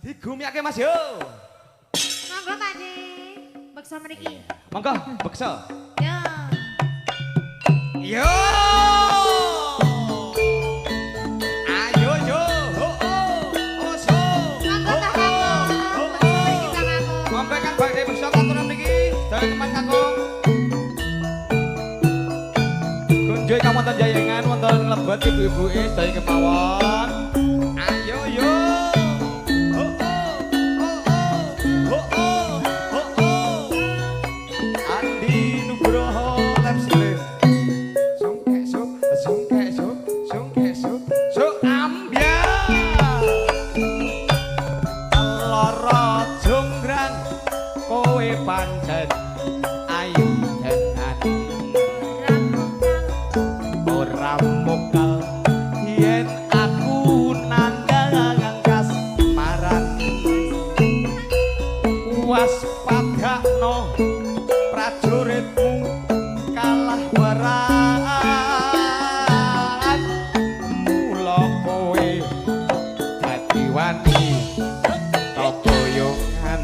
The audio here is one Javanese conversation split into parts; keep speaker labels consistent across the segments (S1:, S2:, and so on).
S1: Digumyake Mas yo.
S2: Monggo Pakde. Beksa mriki.
S1: Monggo, beksa.
S2: Yo.
S1: Yo. Ayo yo. Ho oh. Oso.
S2: Monggo Kak Kakung. Beksa mriki Kak Kakung.
S1: Monggo kan badhe beksa katuran mriki. Dalem teman Kakung. Kunjuy kamonten jayengan wonten lebet ibu-ibuke sedaya kemawon. Ayo yo. Pancen ayu tenan ora mokal yen aku nandang kasmaran waspadakno prajuritmu kalah waran mula kowe dadi wani totoyongan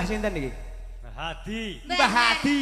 S1: Mbah sinten iki?
S3: Hadi.
S1: Mbah Hadi.